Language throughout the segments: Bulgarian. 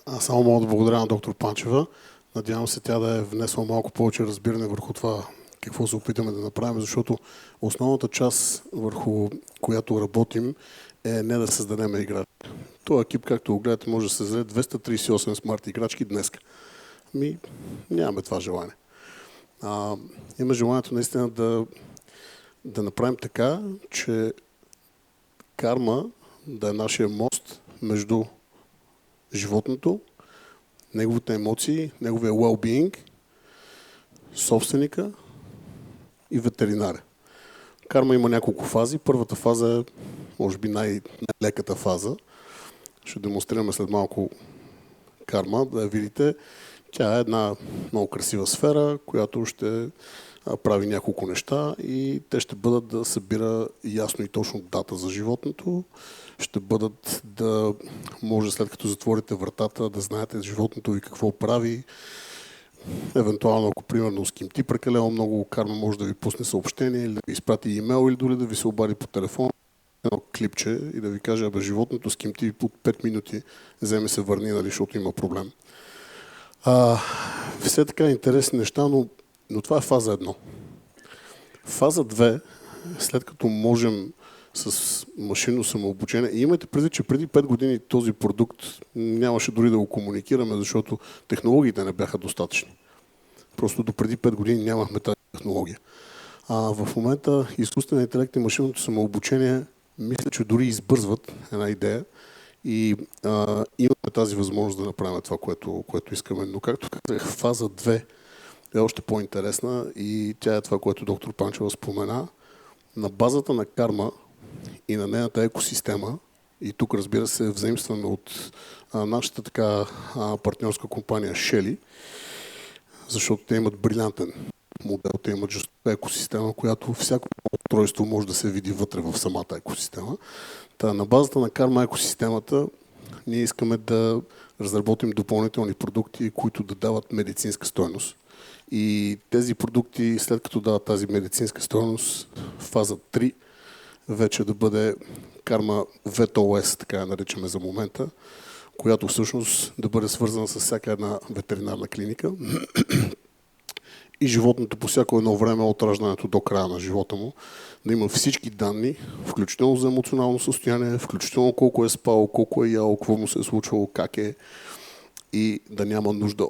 Аз само мога да благодаря на доктор Панчева. Надявам се тя да е внесла малко повече разбиране върху това какво се опитаме да направим, защото основната част, върху която работим, е не да създадем играчи. Този екип, както го гледате, може да създаде 238 смарт играчки днес. Нямаме това желание. Има желанието наистина да направим така, че карма да е нашия мост между животното, неговите емоции, неговия well-being, собственика и ветеринаря. Карма има няколко фази. Първата фаза е, може би, най-леката фаза. Ще демонстрираме след малко карма, да я видите. Тя е една много красива сфера, която ще прави няколко неща и те ще бъдат да събира ясно и точно дата за животното. Ще бъдат да може след като затворите вратата да знаете животното ви какво прави. Евентуално, ако примерно скимти прекалено много, карма може да ви пусне съобщение или да ви изпрати имейл или дори да ви се обади по телефон, едно клипче и да ви каже, животното скимти от 5 минути, вземе се върни, нали, защото има проблем. Все така интересни неща, но това е фаза 1. Фаза 2, след като можем с машинно самообучение, и имайте предвид, че преди 5 години този продукт нямаше дори да го комуникираме, защото технологиите не бяха достатъчни. Просто до преди 5 години нямахме тази технология. В момента изкуственият интелект и машинното самообучение мисля, че дори избързват една идея и имаме тази възможност да направим това, което искаме. Но както казах, фаза 2 е още по-интересна и тя е това, което доктор Панчева спомена. На базата на карма и на нейната екосистема, и тук разбира се взаимстваме от нашата така партньорска компания Shelly, защото те имат брилянтен модел, те имат жестока екосистема, която всяко устройство може да се види вътре в самата екосистема. На базата на карма екосистемата ние искаме да разработим допълнителни продукти, които да дават медицинска стойност. И тези продукти, след като дават тази медицинска стойност, фаза 3 вече да бъде карма VetOS, така я наричаме за момента, която всъщност да бъде свързана с всяка една ветеринарна клиника и животното по всяко едно време от раждането до края на живота му да има всички данни, включително за емоционално състояние, включително колко е спал, колко е ял, какво му се е случвало, как е, и да няма нужда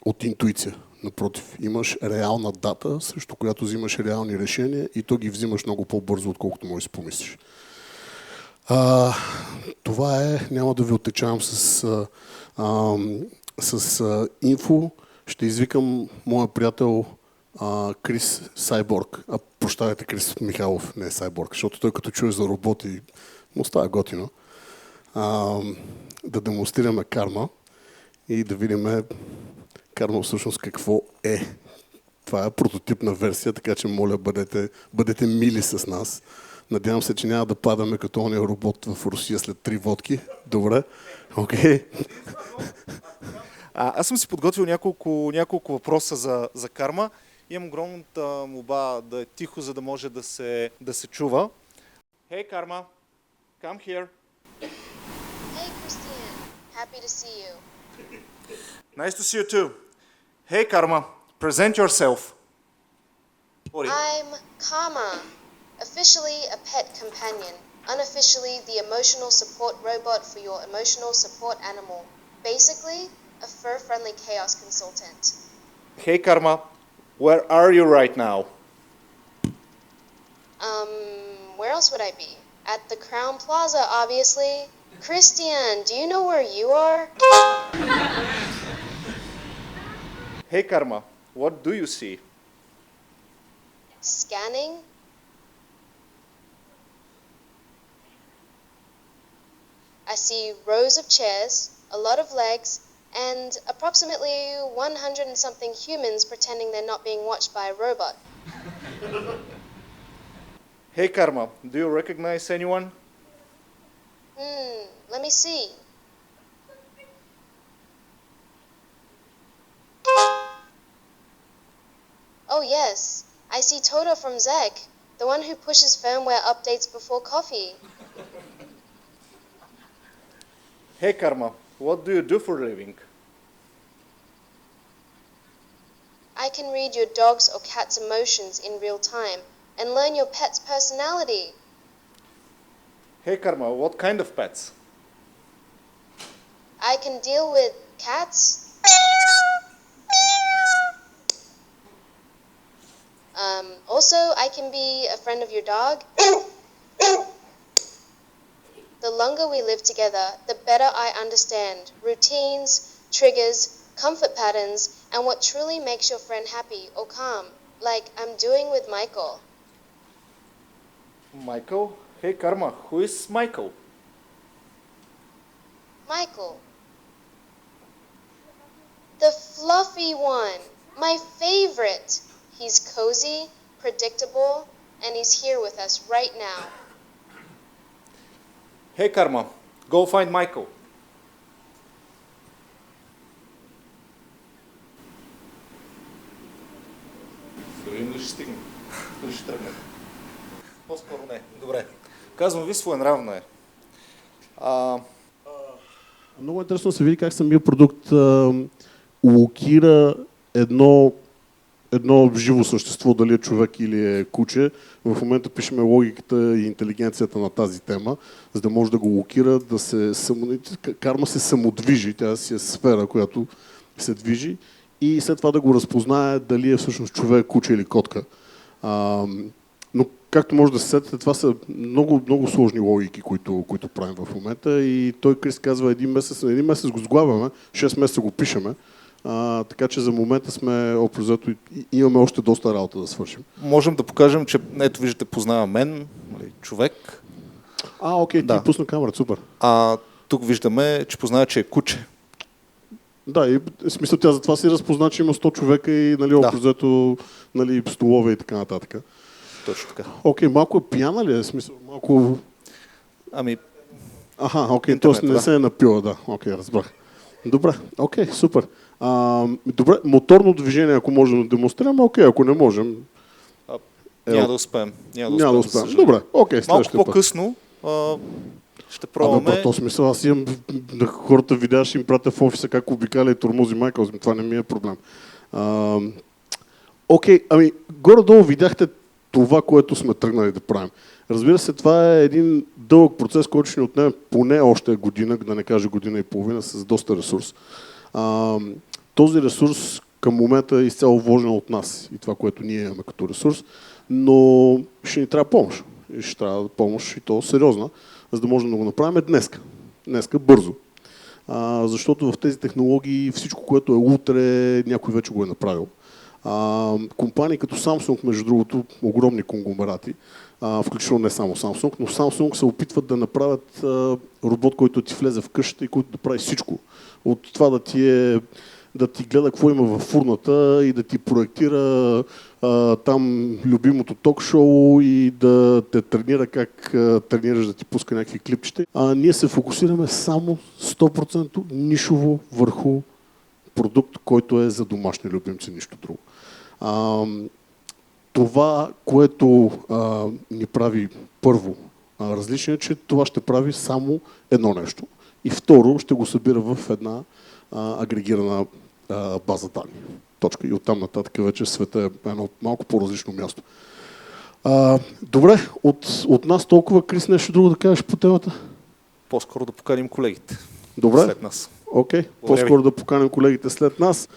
от интуиция. Напротив, имаш реална дата, срещу която взимаш реални решения и то ги взимаш много по-бързо, отколкото можеш да помислиш. Това е, няма да ви оттечавам с инфо. Ще извикам моя приятел Крис Сайборг. Прощавайте, Крис Михайлов, не е Сайборг, защото той като чуе за роботи, му става готино. Да демонстрираме карма и да видим карма всъщност какво е. Това е прототипна версия, така че моля бъдете мили с нас. Надявам се, че няма да падаме като ония робот в Русия след 3 водки. Добре? Окей. Аз съм си подготвил няколко въпроса за карма. Имам огромната молба да е тихо, за да може да се чува. Hey, Karma, come here. Hey, Christian. Happy to see you. Nice to see you too. Hey, Karma, present yourself. I'm Karma, officially a pet companion, unofficially the emotional support robot for your emotional support animal. Basically, a fur-friendly chaos consultant. Hey, Karma, where are you right now? Where else would I be? At the Crown Plaza, obviously. Christian, do you know where you are? Hey, Karma, what do you see? Scanning? I see rows of chairs, a lot of legs, and approximately 100 and something humans pretending they're not being watched by a robot. Hey, Karma, do you recognize anyone? Let me see. Oh yes, I see Toto from Zeg, the one who pushes firmware updates before coffee. Hey, Karma, What do you do for a living? I can read your dog's or cat's emotions in real time and learn your pet's personality. Hey Karma, what kind of pets? I can deal with cats. Also, I can be a friend of your dog. The longer we live together, the better I understand routines, triggers, comfort patterns, and what truly makes your friend happy or calm, like I'm doing with Michael. Michael? Hey Karma, who is Michael? Michael. The fluffy one. My favorite. He's cozy, predictable, and he's here with us right now. Hey Karma, go find Michael. Дали ще стигне? Дали ще тръгне? По-скоро не. Добре. Казвам ви, своенравно е. Много интересно да се види как самия продукт локира едно живо същество, дали е човек или е куче. В момента пишеме логиката и интелигенцията на тази тема, за да може да го локира, да се карма се самодвижи, тя си е сфера, която се движи и след това да го разпознае дали е всъщност човек, куче или котка. Но както може да се сетите, това са много, много сложни логики, които правим в момента и той Крис казва един месец го сглавяме, 6 месеца го пишеме. Така че за момента сме образето и имаме още доста работа да свършим. Можем да покажем, че ето виждате, познава мен, човек. Окей, да. Ти пусна камерата, супер. Тук виждаме, че познава, че е куче. Да, и в смисъл тя затова си разпозна, че има 100 човека и образето, столове и така нататък. Точно така. Окей, малко е пияна ли е? Смисъл, малко... Окей, т.е. не се е напила, да. Окей, разбрах. Добре, окей, супер. Добре, моторно движение, ако можем да демонстрираме, окей, ако не можем... Няма да успеем. Няма да успеем. Добре, окей, малко по-късно ще пробваме... В този смисъл, аз имам на хората видеа, ще им пратя в офиса как обикаля и тормози Майкъл, това не ми е проблем. Окей, горе-долу видяхте това, което сме тръгнали да правим. Разбира се, това е един дълъг процес, който ще ни отнеме поне още година, да не кажа година и половина, с доста ресурс. Този ресурс към момента е изцяло вложен от нас и това, което ние имаме като ресурс, но ще ни трябва помощ. И ще трябва помощ и то сериозна, за да можем да го направим днеска бързо. Защото в тези технологии всичко, което е утре, някой вече го е направил. Компании като Samsung, между другото, огромни конгломерати, включително не само Samsung, но Samsung се опитват да направят робот, който ти влезе в къщата и който да прави всичко. От това да ти гледа какво има във фурната и да ти проектира там любимото ток-шоу и да те тренира как тренираш, да ти пуска някакви клипчета. Ние се фокусираме само 100% нишово върху продукт, който е за домашни любимци, нищо друго. Това, което ни прави първо различно е, че това ще прави само едно нещо. И второ, ще го събира в една агрегирана база данни. Точка. И оттам нататък вече света е едно малко по-различно място. Добре, от нас толкова. Крис, нещо друго да кажеш по темата? По-скоро да поканим колегите. Добре. След нас. Окей, по-скоро да поканим колегите след нас.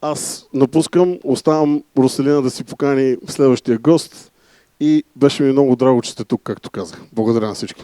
Аз напускам, оставам Роселина да си покани следващия гост и беше ми много драго, че сте тук, както казах. Благодаря на всички.